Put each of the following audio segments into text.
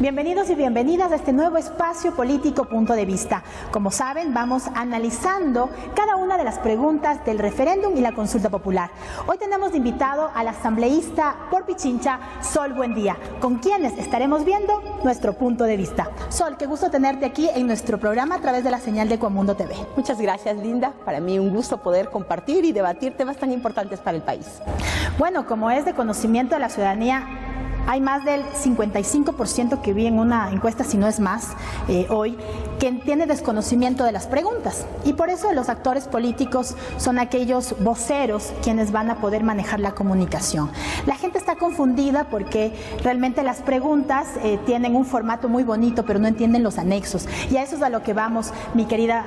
Bienvenidos y bienvenidas a este nuevo espacio político Punto de Vista. Como saben, vamos analizando cada una de las preguntas del referéndum y la consulta popular. Hoy tenemos de invitado al asambleísta por Pichincha, Sol Buendía, con quienes estaremos viendo nuestro punto de vista. Sol, qué gusto tenerte aquí en nuestro programa a través de la señal de Ecomundo TV. Muchas gracias, Linda. Para mí un gusto poder compartir y debatir temas tan importantes para el país. Bueno, como es de conocimiento de la ciudadanía, hay más del 55% que vi en una encuesta, si no es más, hoy, que tiene desconocimiento de las preguntas. Y por eso los actores políticos son aquellos voceros quienes van a poder manejar la comunicación. La gente está confundida porque realmente las preguntas tienen un formato muy bonito, pero no entienden los anexos. Y a eso es a lo que vamos, mi querida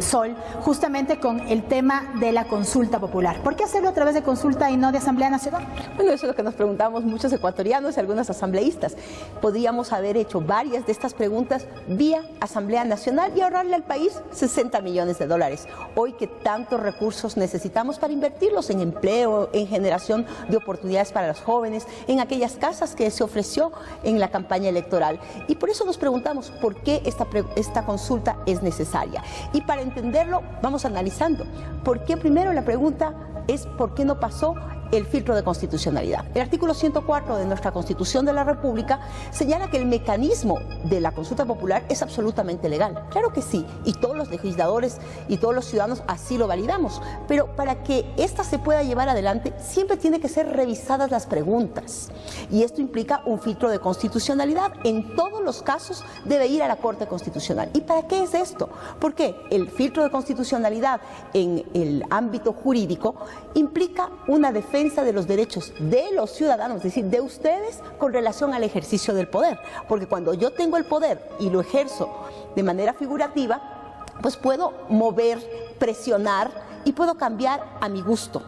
Sol, justamente con el tema de la consulta popular. ¿Por qué hacerlo a través de consulta y no de Asamblea Nacional? Bueno, eso es lo que nos preguntamos muchos ecuatorianos y algunos asambleístas. Podríamos haber hecho varias de estas preguntas vía Asamblea Nacional y ahorrarle al país 60 millones de dólares. Hoy que tantos recursos necesitamos para invertirlos en empleo, en generación de oportunidades para los jóvenes, en aquellas casas que se ofreció en la campaña electoral. Y por eso nos preguntamos por qué esta consulta es necesaria. Y para entenderlo, vamos analizando. ¿Por qué? Primero la pregunta es ¿por qué no pasó el filtro de constitucionalidad? El artículo 104 de nuestra Constitución de la República señala que el mecanismo de la consulta popular es absolutamente legal. Claro que sí, y todos los legisladores y todos los ciudadanos así lo validamos, pero para que esta se pueda llevar adelante siempre tiene que ser revisadas las preguntas, y esto implica un filtro de constitucionalidad. En todos los casos debe ir a la Corte Constitucional. ¿Y para qué es esto? Porque el filtro de constitucionalidad en el ámbito jurídico implica una defensa de los derechos de los ciudadanos, es decir, de ustedes con relación al ejercicio del poder. Porque cuando yo tengo el poder y lo ejerzo de manera figurativa, pues puedo mover, presionar y puedo cambiar a mi gusto.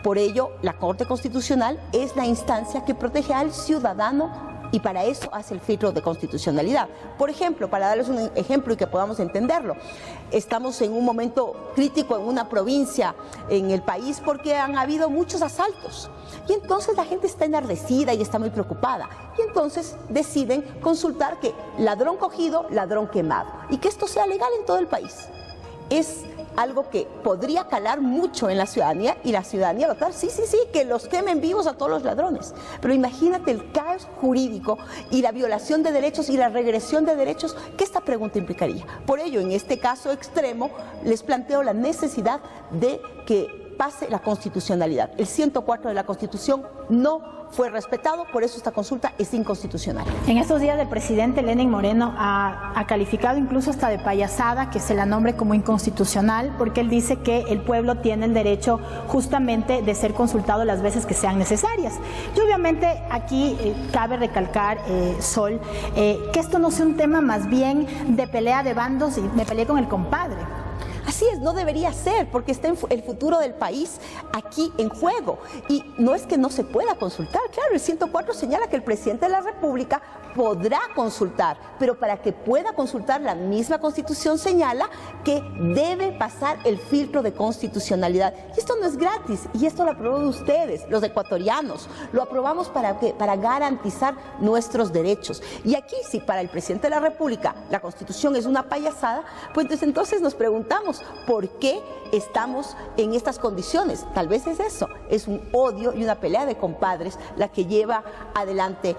Por ello, la Corte Constitucional es la instancia que protege al ciudadano y para eso hace el filtro de constitucionalidad. Por ejemplo, para darles un ejemplo y que podamos entenderlo, estamos en un momento crítico en una provincia en el país porque han habido muchos asaltos y entonces la gente está enardecida y está muy preocupada y entonces deciden consultar que ladrón cogido, ladrón quemado y que esto sea legal en todo el país. Es algo que podría calar mucho en la ciudadanía y la ciudadanía votar, sí, que los quemen vivos a todos los ladrones. Pero imagínate el caos jurídico y la violación de derechos y la regresión de derechos que esta pregunta implicaría. Por ello, en este caso extremo, les planteo la necesidad de que pase la constitucionalidad. El 104 de la Constitución no fue respetado, por eso esta consulta es inconstitucional. En estos días el presidente Lenín Moreno ha calificado incluso hasta de payasada que se la nombre como inconstitucional, porque él dice que el pueblo tiene el derecho justamente de ser consultado las veces que sean necesarias. Y obviamente aquí cabe recalcar, Sol, que esto no sea un tema más bien de pelea de bandos y me peleé con el compadre. Así es, no debería ser, porque está el futuro del país aquí en juego. Y no es que no se pueda consultar, claro, el 104 señala que el presidente de la República podrá consultar, pero para que pueda consultar, la misma Constitución señala que debe pasar el filtro de constitucionalidad. Y esto no es gratis, y esto lo aprobó ustedes, los ecuatorianos. Lo aprobamos ¿para qué? Para garantizar nuestros derechos. Y aquí, si para el presidente de la República la Constitución es una payasada, pues entonces nos preguntamos, ¿por qué estamos en estas condiciones? Tal vez es eso, es un odio y una pelea de compadres la que lleva adelante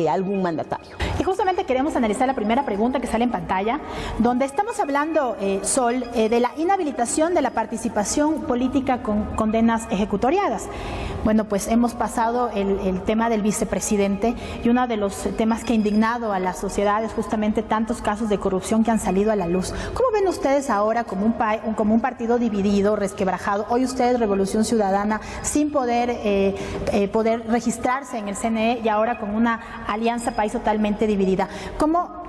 algún mandatario. Y justamente queremos analizar la primera pregunta que sale en pantalla, donde estamos hablando, Sol, de la inhabilitación de la participación política con condenas ejecutoriadas. Bueno, pues hemos pasado el tema del vicepresidente y uno de los temas que ha indignado a la sociedad es justamente tantos casos de corrupción que han salido a la luz. ¿Cómo ven ustedes ahora como un partido dividido, resquebrajado? Hoy ustedes, Revolución Ciudadana, sin poder registrarse en el CNE y ahora con una alianza país totalmente dividida. ¿Cómo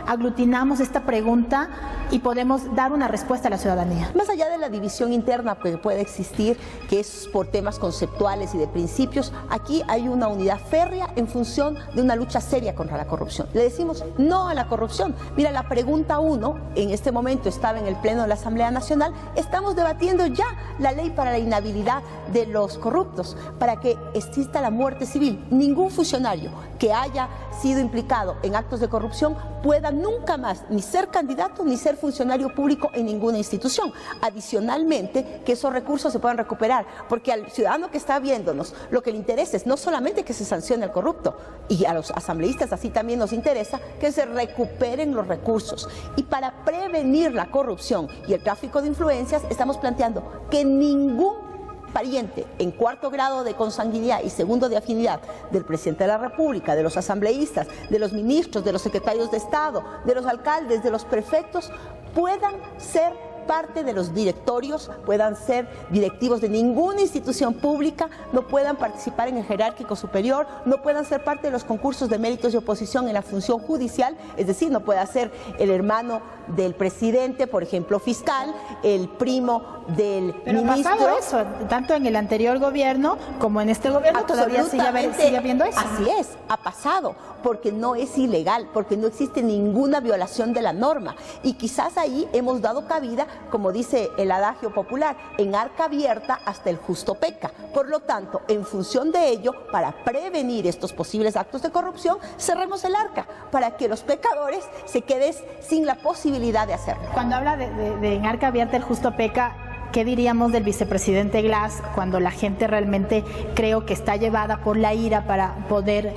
aglutinamos esta pregunta y podemos dar una respuesta a la ciudadanía. Más allá de la división interna que puede existir, que es por temas conceptuales y de principios, aquí hay una unidad férrea en función de una lucha seria contra la corrupción. Le decimos no a la corrupción. Mira, la pregunta 1 en este momento estaba en el Pleno de la Asamblea Nacional. Estamos debatiendo ya la ley para la inhabilidad de los corruptos, para que exista la muerte civil. Ningún funcionario que haya sido implicado en actos de corrupción pueda nunca más ni ser candidato ni ser funcionario público en ninguna institución. Adicionalmente, que esos recursos se puedan recuperar, porque al ciudadano que está viéndonos, lo que le interesa es no solamente que se sancione al corrupto, y a los asambleístas así también nos interesa que se recuperen los recursos. Y para prevenir la corrupción y el tráfico de influencias, estamos planteando que ningún pariente en cuarto grado de consanguinidad y segundo de afinidad del presidente de la República, de los asambleístas, de los ministros, de los secretarios de Estado, de los alcaldes, de los prefectos, puedan ser parte de los directorios, puedan ser directivos de ninguna institución pública, no puedan participar en el jerárquico superior, no puedan ser parte de los concursos de méritos y oposición en la función judicial, es decir, no pueda ser el hermano del presidente, por ejemplo, fiscal, el primo del ministro. Pero ha pasado eso, tanto en el anterior gobierno como en este gobierno, todavía sigue habiendo eso. Así es, ha pasado, porque no es ilegal, porque no existe ninguna violación de la norma. Y quizás ahí hemos dado cabida, como dice el adagio popular, en arca abierta hasta el justo peca. Por lo tanto, en función de ello, para prevenir estos posibles actos de corrupción, cerremos el arca, para que los pecadores se queden sin la posibilidad de hacerlo. Cuando habla de en arca abierta el justo peca, ¿qué diríamos del vicepresidente Glass cuando la gente realmente creo que está llevada por la ira para poder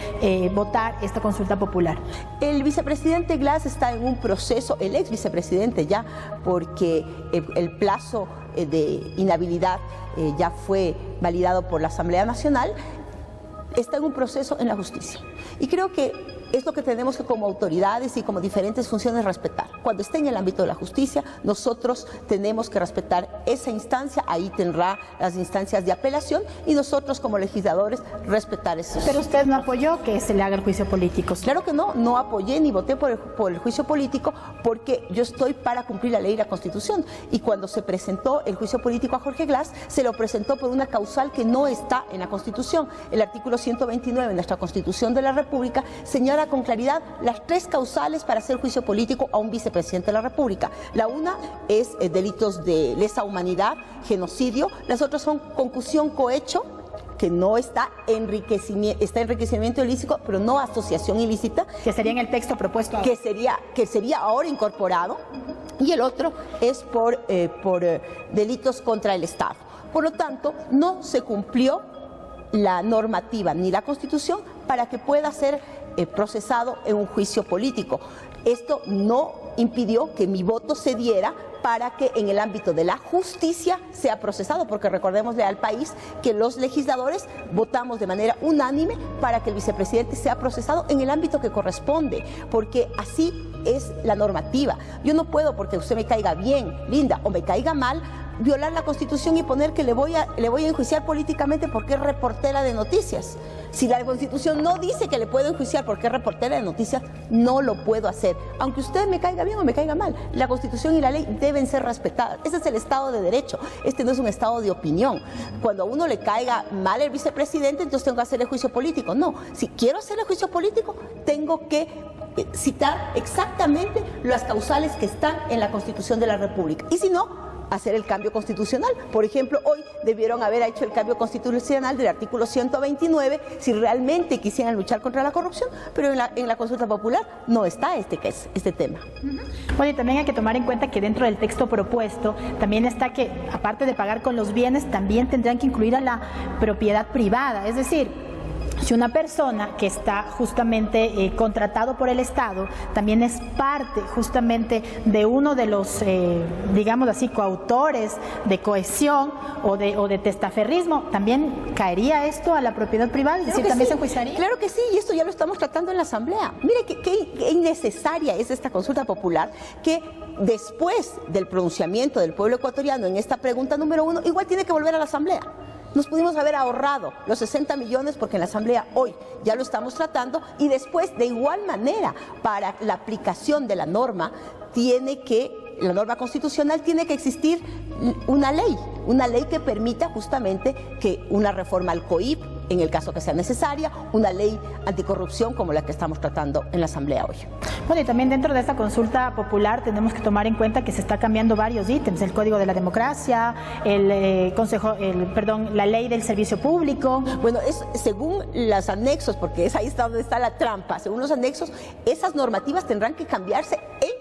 votar esta consulta popular? El vicepresidente Glass está en un proceso, el ex vicepresidente ya, porque el plazo de inhabilidad ya fue validado por la Asamblea Nacional, está en un proceso en la justicia. Y creo que es lo que tenemos que como autoridades y como diferentes funciones respetar. Cuando esté en el ámbito de la justicia, nosotros tenemos que respetar esa instancia, ahí tendrá las instancias de apelación y nosotros como legisladores respetar eso. Pero usted no apoyó que se le haga el juicio político. Claro que no, no apoyé ni voté por el juicio político porque yo estoy para cumplir la ley y la Constitución. Y cuando se presentó el juicio político a Jorge Glass, se lo presentó por una causal que no está en la Constitución. El artículo 129 de nuestra Constitución de la República señala con claridad las 3 causales para hacer juicio político a un vicepresidente de la República. La una es delitos de lesa humanidad, genocidio, las otras son concusión, cohecho, que no está enriquecimiento ilícito, pero no asociación ilícita. Que sería en el texto propuesto. Que sería ahora incorporado. Y el otro es por delitos contra el Estado. Por lo tanto, no se cumplió la normativa ni la Constitución para que pueda ser procesado en un juicio político. Esto no impidió que mi voto se diera para que en el ámbito de la justicia sea procesado, porque recordémosle al país que los legisladores votamos de manera unánime para que el vicepresidente sea procesado en el ámbito que corresponde, porque así es la normativa. Yo no puedo, porque usted me caiga bien, linda, o me caiga mal, violar la Constitución y poner que le voy a enjuiciar políticamente porque es reportera de noticias. Si la Constitución no dice que le puedo enjuiciar porque es reportera de noticias, no lo puedo hacer. Aunque usted me caiga bien o me caiga mal, la Constitución y la ley deben ser respetadas. Ese es el Estado de Derecho. Este no es un Estado de opinión. Cuando a uno le caiga mal el vicepresidente, entonces tengo que hacer el juicio político. No, si quiero hacer el juicio político, tengo que citar exactamente las causales que están en la Constitución de la República. Y si no, hacer el cambio constitucional. Por ejemplo, hoy debieron haber hecho el cambio constitucional del artículo 129 si realmente quisieran luchar contra la corrupción, pero en la consulta popular no está este tema. Bueno, y también hay que tomar en cuenta que dentro del texto propuesto también está que, aparte de pagar con los bienes, también tendrán que incluir a la propiedad privada, es decir, si una persona que está justamente contratado por el Estado también es parte justamente de uno de los, digamos así, coautores de cohesión o de testaferrismo, ¿también caería esto a la propiedad privada? Es decir, ¿también se enjuiciaría? Claro que sí, y esto ya lo estamos tratando en la Asamblea. Mire qué innecesaria es esta consulta popular, que después del pronunciamiento del pueblo ecuatoriano en esta pregunta número 1, igual tiene que volver a la Asamblea. Nos pudimos haber ahorrado los 60 millones porque en la Asamblea hoy ya lo estamos tratando y después de igual manera para la aplicación de la norma tiene que la norma constitucional, tiene que existir una ley que permita justamente que una reforma al COIP, en el caso que sea necesaria, una ley anticorrupción como la que estamos tratando en la Asamblea hoy. Bueno, y también dentro de esta consulta popular tenemos que tomar en cuenta que se está cambiando varios ítems, el Código de la Democracia, la ley del servicio público. Bueno, es según los anexos, porque es ahí está donde está la trampa, según los anexos, esas normativas tendrán que cambiarse en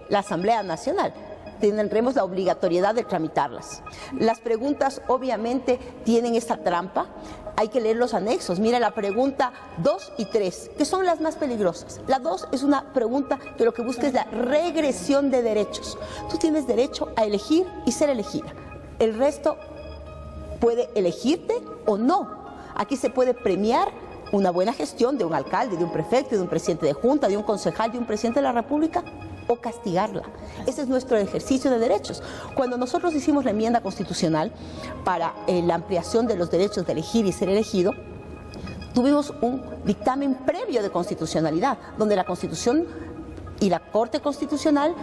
la Asamblea Nacional. Tendremos la obligatoriedad de tramitarlas. Las preguntas obviamente tienen esta trampa, hay que leer los anexos. Mira la pregunta 2 y 3, que son las más peligrosas. La 2 es una pregunta que lo que busca es la regresión de derechos. Tú tienes derecho a elegir y ser elegida. El resto puede elegirte o no. Aquí se puede premiar una buena gestión de un alcalde, de un prefecto, de un presidente de junta, de un concejal, de un presidente de la República, o castigarla. Ese es nuestro ejercicio de derechos. Cuando nosotros hicimos la enmienda constitucional para la ampliación de los derechos de elegir y ser elegido, tuvimos un dictamen previo de constitucionalidad, donde la Constitución y la Corte Constitucional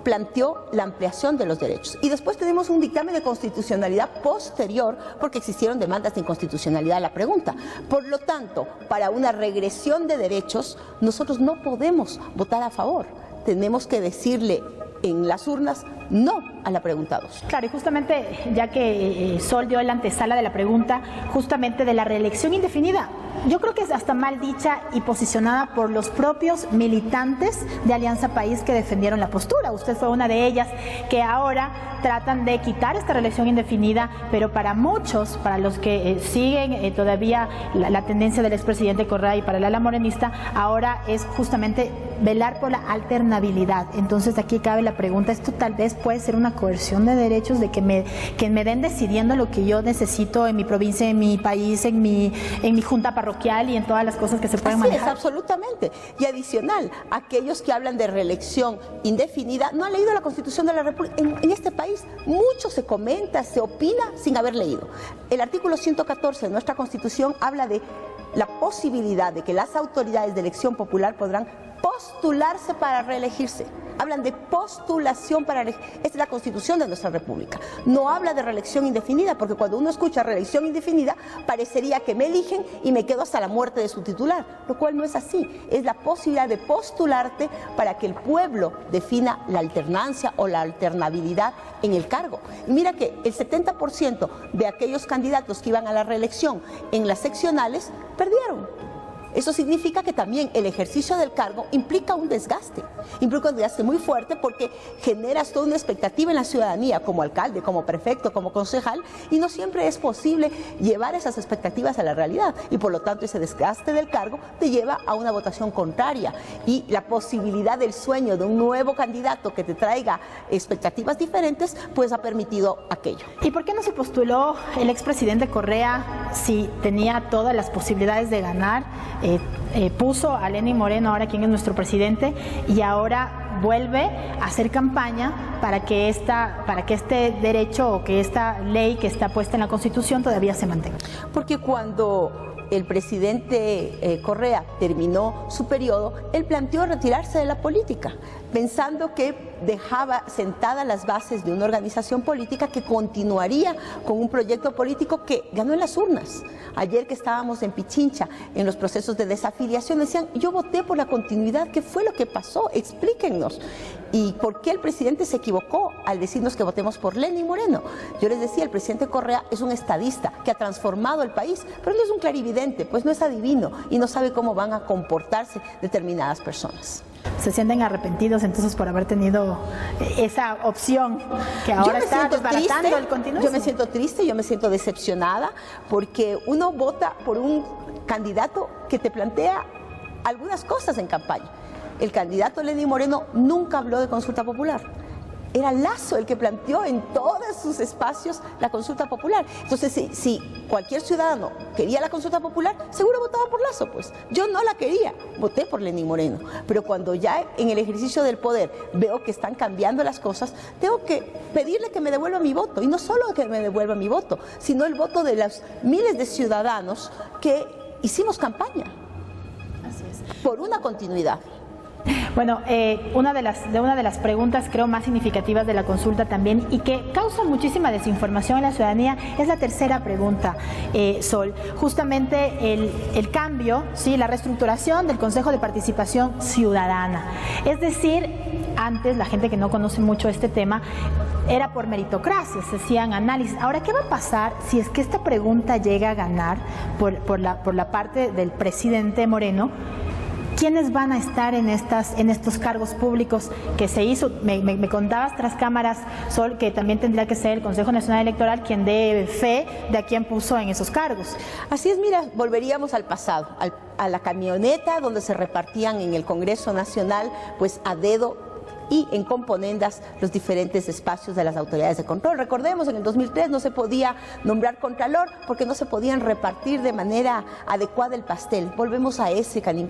planteó la ampliación de los derechos. Y después tenemos un dictamen de constitucionalidad posterior, porque existieron demandas de inconstitucionalidad a la pregunta. Por lo tanto, para una regresión de derechos, nosotros no podemos votar a favor. Tenemos que decirle en las urnas no a la pregunta 2. Claro, y justamente ya que Sol dio la antesala de la pregunta, justamente de la reelección indefinida, yo creo que es hasta mal dicha y posicionada por los propios militantes de Alianza País que defendieron la postura. Usted fue una de ellas, que ahora tratan de quitar esta reelección indefinida, pero para muchos, para los que siguen todavía la tendencia del expresidente Correa y para el ala morenista, ahora es justamente velar por la alternabilidad. Entonces aquí cabe la pregunta, ¿esto tal vez puede ser una coerción de derechos de que me den decidiendo lo que yo necesito en mi provincia, en mi país, en mi junta parroquial y en todas las cosas que se pueden manejar? Así es, absolutamente. Y adicional, aquellos que hablan de reelección indefinida no han leído la Constitución de la República. En este país mucho se comenta, se opina sin haber leído. El artículo 114 de nuestra Constitución habla de la posibilidad de que las autoridades de elección popular podrán postularse para reelegirse. Hablan de postulación para elegir. Esta es la Constitución de nuestra República. No habla de reelección indefinida, porque cuando uno escucha reelección indefinida, parecería que me eligen y me quedo hasta la muerte de su titular, lo cual no es así. Es la posibilidad de postularte para que el pueblo defina la alternancia o la alternabilidad en el cargo. Y mira que el 70% de aquellos candidatos que iban a la reelección en las seccionales perdieron. Eso significa que también el ejercicio del cargo implica un desgaste muy fuerte, porque generas toda una expectativa en la ciudadanía como alcalde, como prefecto, como concejal, y no siempre es posible llevar esas expectativas a la realidad, y por lo tanto ese desgaste del cargo te lleva a una votación contraria, y la posibilidad del sueño de un nuevo candidato que te traiga expectativas diferentes pues ha permitido aquello. ¿Y por qué no se postuló el expresidente Correa si tenía todas las posibilidades de ganar? Puso a Lenín Moreno, ahora quien es nuestro presidente, y ahora vuelve a hacer campaña para que este derecho o que esta ley que está puesta en la Constitución todavía se mantenga. Porque cuando el presidente Correa terminó su periodo, él planteó retirarse de la política, pensando que dejaba sentadas las bases de una organización política que continuaría con un proyecto político que ganó en las urnas. Ayer que estábamos en Pichincha, en los procesos de desafiliación, decían, yo voté por la continuidad, ¿qué fue lo que pasó? Explíquennos. ¿Y por qué el presidente se equivocó al decirnos que votemos por Lenín Moreno? Yo les decía, el presidente Correa es un estadista que ha transformado el país, pero no es un clarividente, pues no es adivino y no sabe cómo van a comportarse determinadas personas. ¿Se sienten arrepentidos entonces por haber tenido esa opción que ahora está desbaratando el continuismo? Yo me siento triste, yo me siento decepcionada, porque uno vota por un candidato que te plantea algunas cosas en campaña. El candidato Lenín Moreno nunca habló de consulta popular. Era Lasso el que planteó en todos sus espacios la consulta popular. Entonces, si cualquier ciudadano quería la consulta popular, seguro votaba por Lasso, pues. Yo no la quería, voté por Lenín Moreno. Pero cuando ya en el ejercicio del poder veo que están cambiando las cosas, tengo que pedirle que me devuelva mi voto. Y no solo que me devuelva mi voto, sino el voto de los miles de ciudadanos que hicimos campaña. Así es. Por una continuidad. Bueno, una de las preguntas creo más significativas de la consulta también y que causa muchísima desinformación en la ciudadanía es la tercera pregunta, Sol. Justamente el cambio, ¿sí? La reestructuración del Consejo de Participación Ciudadana. Es decir, antes la gente que no conoce mucho este tema era por meritocracia, se hacían análisis. Ahora, ¿qué va a pasar si es que esta pregunta llega a ganar por la parte del presidente Moreno? ¿Quiénes van a estar en estos cargos públicos que se hizo? Me contabas tras cámaras, Sol, que también tendría que ser el Consejo Nacional Electoral quien dé fe de a quién puso en esos cargos. Así es, mira, volveríamos al pasado, a la camioneta donde se repartían en el Congreso Nacional, pues a dedo y en componendas los diferentes espacios de las autoridades de control. Recordemos, en el 2003 no se podía nombrar contralor porque no se podían repartir de manera adecuada el pastel. Volvemos a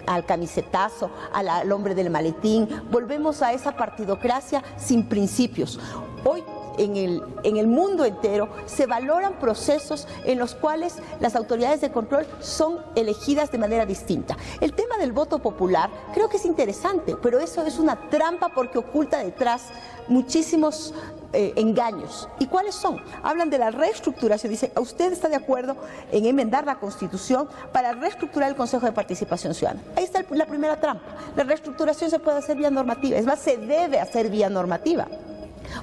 al camisetazo, al hombre del maletín, volvemos a esa partidocracia sin principios. Hoy, en el mundo entero se valoran procesos en los cuales las autoridades de control son elegidas de manera distinta. El tema del voto popular creo que es interesante, pero eso es una trampa porque oculta detrás muchísimos engaños. ¿Y cuáles son? Hablan de la reestructuración. Dice, ¿usted está de acuerdo en enmendar la Constitución para reestructurar el Consejo de Participación Ciudadana? Ahí está la primera trampa. La reestructuración se puede hacer vía normativa, es más, se debe hacer vía normativa.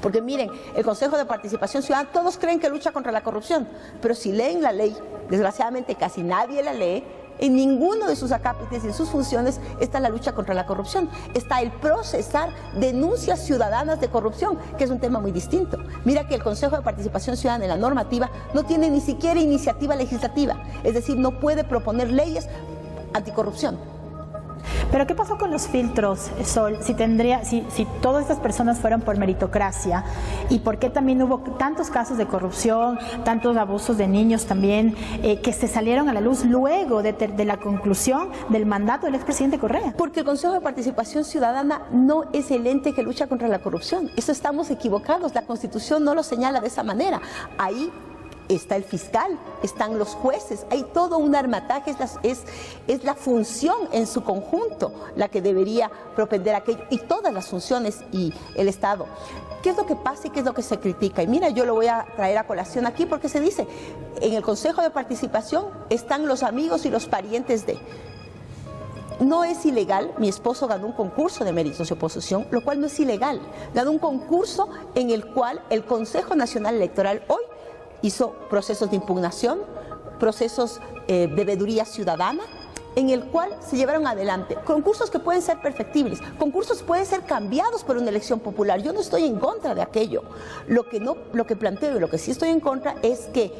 Porque miren, el Consejo de Participación Ciudadana, todos creen que lucha contra la corrupción, pero si leen la ley, desgraciadamente casi nadie la lee, en ninguno de sus acápites y en sus funciones está la lucha contra la corrupción. Está el procesar denuncias ciudadanas de corrupción, que es un tema muy distinto. Mira que el Consejo de Participación Ciudadana en la normativa no tiene ni siquiera iniciativa legislativa, es decir, no puede proponer leyes anticorrupción. Pero ¿qué pasó con los filtros, Sol? Si todas estas personas fueron por meritocracia, ¿y por qué también hubo tantos casos de corrupción, tantos abusos de niños también, que se salieron a la luz luego de la conclusión del mandato del expresidente Correa? Porque el Consejo de Participación Ciudadana no es el ente que lucha contra la corrupción. Eso estamos equivocados, la Constitución no lo señala de esa manera. Ahí está el fiscal, están los jueces, hay todo un armataje, es la función en su conjunto la que debería propender aquello, y todas las funciones y el Estado. ¿Qué es lo que pasa y qué es lo que se critica? Y mira, yo lo voy a traer a colación aquí porque se dice, en el Consejo de Participación están los amigos y los parientes de... No es ilegal, mi esposo ganó un concurso de méritos de oposición, lo cual no es ilegal. Ganó un concurso en el cual el Consejo Nacional Electoral hoy hizo procesos de impugnación, procesos de veeduría ciudadana, en el cual se llevaron adelante concursos que pueden ser perfectibles, concursos pueden ser cambiados por una elección popular. Yo no estoy en contra de aquello. Lo que planteo y lo que sí estoy en contra es que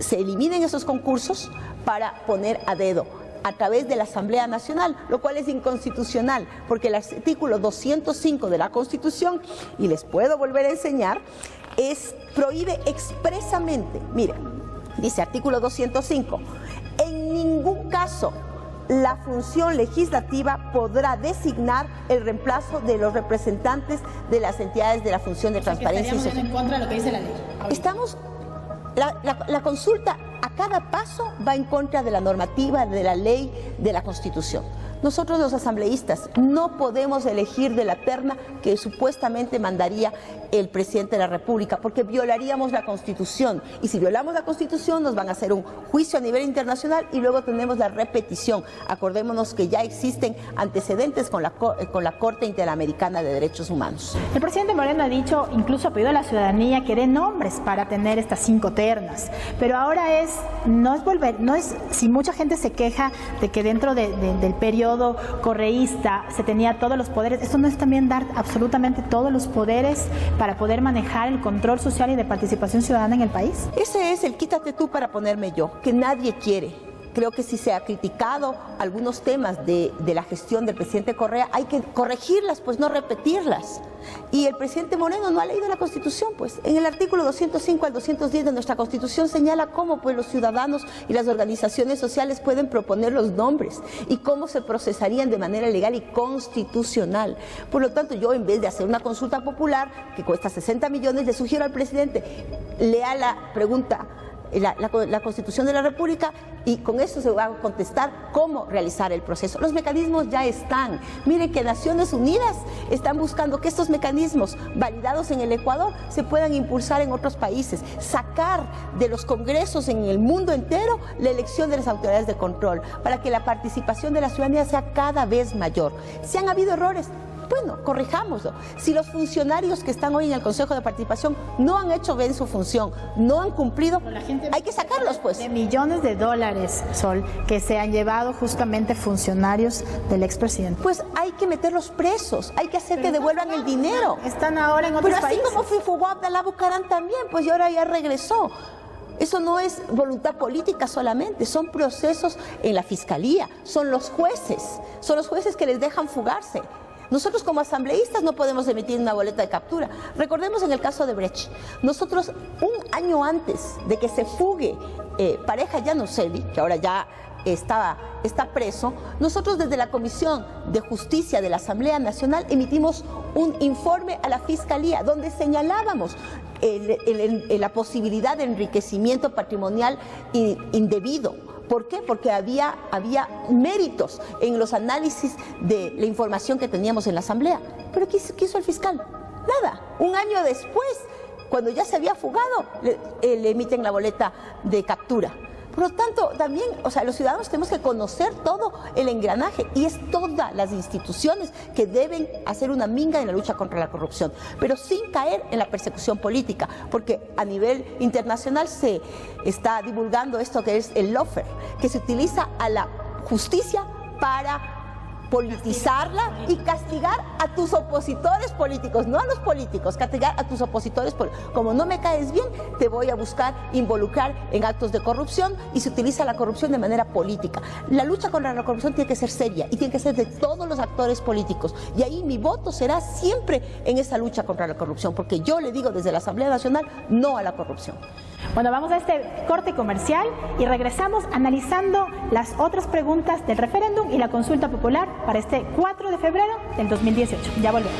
se eliminen esos concursos para poner a dedo a través de la Asamblea Nacional, lo cual es inconstitucional, porque el artículo 205 de la Constitución, y les puedo volver a enseñar, prohíbe expresamente, mire, dice artículo 205, en ningún caso la función legislativa podrá designar el reemplazo de los representantes de las entidades de la función de transparencia. Estaríamos en contra de lo que dice la ley. La consulta a cada paso va en contra de la normativa, de la ley, de la Constitución. Nosotros los asambleístas no podemos elegir de la terna que supuestamente mandaría el presidente de la República, porque violaríamos la Constitución. Y si violamos la Constitución nos van a hacer un juicio a nivel internacional y luego tenemos la repetición. Acordémonos que ya existen antecedentes con la Corte Interamericana de Derechos Humanos. El presidente Moreno ha dicho, incluso ha pedido a la ciudadanía que dé nombres para tener estas 5 ternas. Pero ahora si mucha gente se queja de que dentro del periodo correísta se tenía todos los poderes, ¿eso no es también dar absolutamente todos los poderes para poder manejar el control social y de participación ciudadana en el país? Ese es el quítate tú para ponerme yo, que nadie quiere. Creo que si se ha criticado algunos temas de la gestión del presidente Correa, hay que corregirlas, pues no repetirlas. Y el presidente Moreno no ha leído la Constitución, pues. En el artículo 205 al 210 de nuestra Constitución señala cómo pues, los ciudadanos y las organizaciones sociales pueden proponer los nombres y cómo se procesarían de manera legal y constitucional. Por lo tanto, yo en vez de hacer una consulta popular que cuesta 60 millones, le sugiero al presidente, lea la pregunta la Constitución de la República, y con eso se va a contestar cómo realizar el proceso. Los mecanismos ya están. Miren que Naciones Unidas están buscando que estos mecanismos validados en el Ecuador se puedan impulsar en otros países, sacar de los congresos en el mundo entero la elección de las autoridades de control, para que la participación de la ciudadanía sea cada vez mayor. Si han habido errores, bueno, corrijámoslo. Si los funcionarios que están hoy en el Consejo de Participación no han hecho bien su función, no han cumplido, hay que sacarlos, pues. De millones de dólares, Sol, que se han llevado justamente funcionarios del expresidente. Pues hay que meterlos presos, hay que hacer que devuelvan el dinero. Están ahora en otros países. Pero así como fue Abdalá Bucaram también, pues y ahora ya regresó. Eso no es voluntad política solamente, son procesos en la fiscalía, son los jueces que les dejan fugarse. Nosotros como asambleístas no podemos emitir una boleta de captura. Recordemos en el caso de Brecht, nosotros un año antes de que se fugue Pareja Llanosselli, que ahora ya está preso, nosotros desde la Comisión de Justicia de la Asamblea Nacional emitimos un informe a la Fiscalía donde señalábamos la posibilidad de enriquecimiento patrimonial indebido. ¿Por qué? Porque había méritos en los análisis de la información que teníamos en la Asamblea. ¿Pero qué hizo el fiscal? Nada. Un año después, cuando ya se había fugado, le emiten la boleta de captura. Por lo tanto, también, los ciudadanos tenemos que conocer todo el engranaje, y es todas las instituciones que deben hacer una minga en la lucha contra la corrupción, pero sin caer en la persecución política, porque a nivel internacional se está divulgando esto que es el lawfare, que se utiliza a la justicia para politizarla y castigar a tus opositores políticos, no a los políticos, castigar a tus opositores políticos. Como no me caes bien, te voy a buscar involucrar en actos de corrupción, y se utiliza la corrupción de manera política. La lucha contra la corrupción tiene que ser seria y tiene que ser de todos los actores políticos, y ahí mi voto será siempre en esa lucha contra la corrupción, porque yo le digo desde la Asamblea Nacional no a la corrupción. Bueno, vamos a este corte comercial y regresamos analizando las otras preguntas del referéndum y la consulta popular para este 4 de febrero del 2018. Ya volvemos.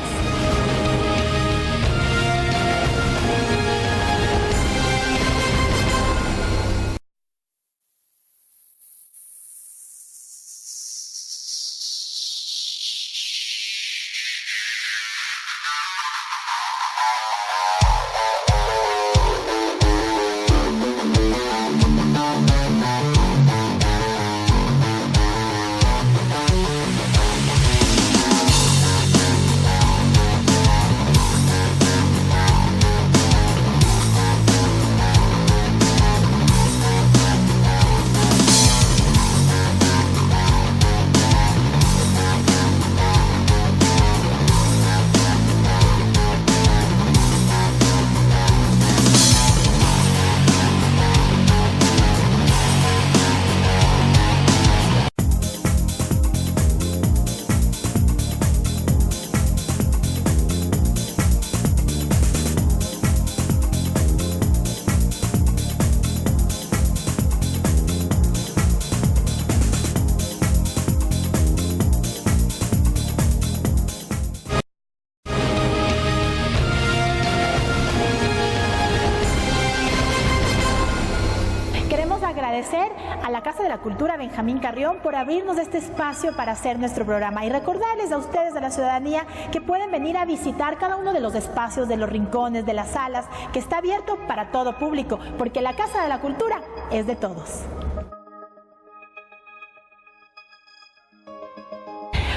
Agradecer a la Casa de la Cultura Benjamín Carrión por abrirnos este espacio para hacer nuestro programa, y recordarles a ustedes, de la ciudadanía, que pueden venir a visitar cada uno de los espacios, de los rincones, de las salas, que está abierto para todo público, porque la Casa de la Cultura es de todos.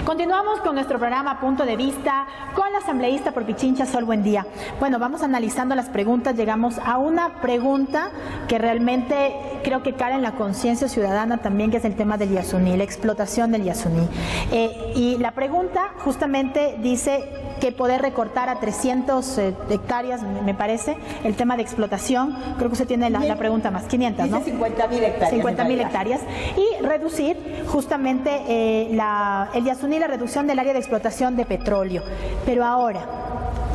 Continuamos con nuestro programa Punto de Vista con la asambleísta por Pichincha, Sol Buendía. Bueno, vamos analizando las preguntas. Llegamos a una pregunta que realmente creo que cae en la conciencia ciudadana también, que es el tema del Yasuní, la explotación del Yasuní. Y la pregunta justamente dice que poder recortar a 300 hectáreas, me parece, el tema de explotación. Creo que usted tiene la pregunta más, 500, ¿no? 50.000 hectáreas. 50.000 hectáreas. Y reducir justamente el Yasuní, la reducción del área de explotación de petróleo. Pero ahora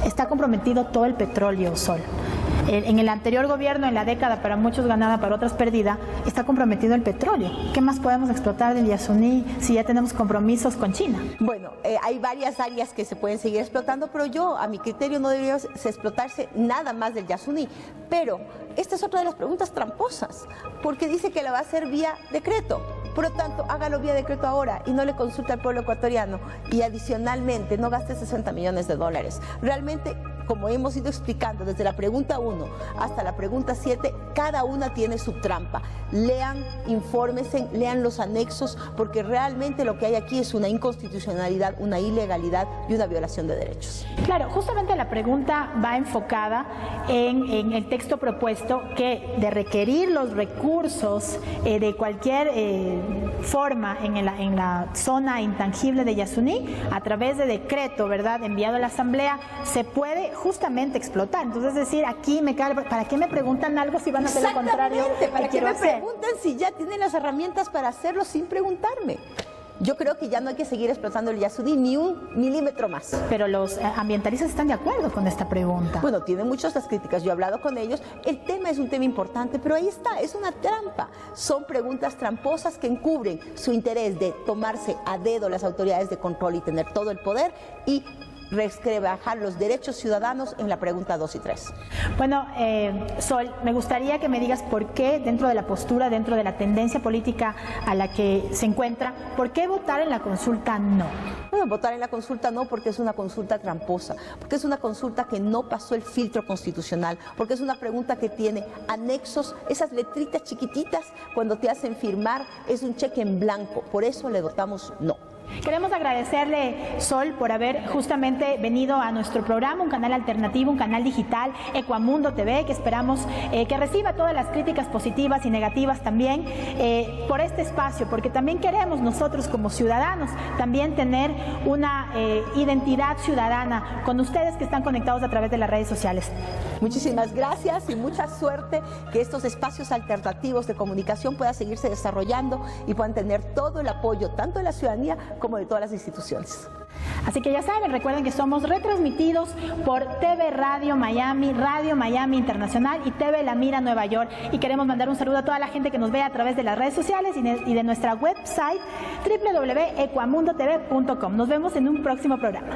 está comprometido todo el petróleo, Sol. en el anterior gobierno, en la década para muchos ganada, para otros perdida, está comprometido el petróleo. ¿Qué más podemos explotar del Yasuní si ya tenemos compromisos con China? Bueno, hay varias áreas que se pueden seguir explotando, pero yo, a mi criterio, no debería explotarse nada más del Yasuní. Pero esta es otra de las preguntas tramposas, porque dice que la va a hacer vía decreto. Por lo tanto, hágalo vía decreto ahora y no le consulte al pueblo ecuatoriano. Y adicionalmente, no gaste 60 millones de dólares. Realmente, como hemos ido explicando desde la pregunta 1 hasta la pregunta 7, cada una tiene su trampa. Lean, infórmense, lean los anexos, porque realmente lo que hay aquí es una inconstitucionalidad, una ilegalidad y una violación de derechos. Claro, justamente la pregunta va enfocada en el texto propuesto, que de requerir los recursos de cualquier forma en la zona intangible de Yasuní, a través de decreto, ¿verdad?, enviado a la Asamblea, se puede justamente explotar. Entonces, es decir, aquí ¿para qué me preguntan algo si van a hacer lo contrario? ¿Para qué me preguntan si ya tienen las herramientas para hacerlo sin preguntarme? Yo creo que ya no hay que seguir explotando el Yasuní ni un milímetro más. Pero los ambientalistas están de acuerdo con esta pregunta. Bueno, tienen muchas las críticas, yo he hablado con ellos, el tema es un tema importante, pero ahí está, es una trampa. Son preguntas tramposas que encubren su interés de tomarse a dedo las autoridades de control y tener todo el poder y rebajar los derechos ciudadanos en la pregunta 2 y 3. Bueno, Sol, me gustaría que me digas por qué, dentro de la postura, dentro de la tendencia política a la que se encuentra, ¿por qué votar en la consulta no? Bueno, votar en la consulta no, porque es una consulta tramposa, porque es una consulta que no pasó el filtro constitucional, porque es una pregunta que tiene anexos, esas letritas chiquititas cuando te hacen firmar, es un cheque en blanco, por eso le votamos no. Queremos agradecerle, Sol, por haber justamente venido a nuestro programa, un canal alternativo, un canal digital, Ecuamundo TV, que esperamos que reciba todas las críticas positivas y negativas también por este espacio, porque también queremos nosotros como ciudadanos también tener una identidad ciudadana con ustedes que están conectados a través de las redes sociales. Muchísimas gracias y mucha suerte, que estos espacios alternativos de comunicación puedan seguirse desarrollando y puedan tener todo el apoyo, tanto de la ciudadanía como de todas las instituciones. Así que ya saben, recuerden que somos retransmitidos por TV Radio Miami Internacional y TV La Mira Nueva York. Y queremos mandar un saludo a toda la gente que nos ve a través de las redes sociales y de nuestra website www.ecuamundotv.com. Nos vemos en un próximo programa.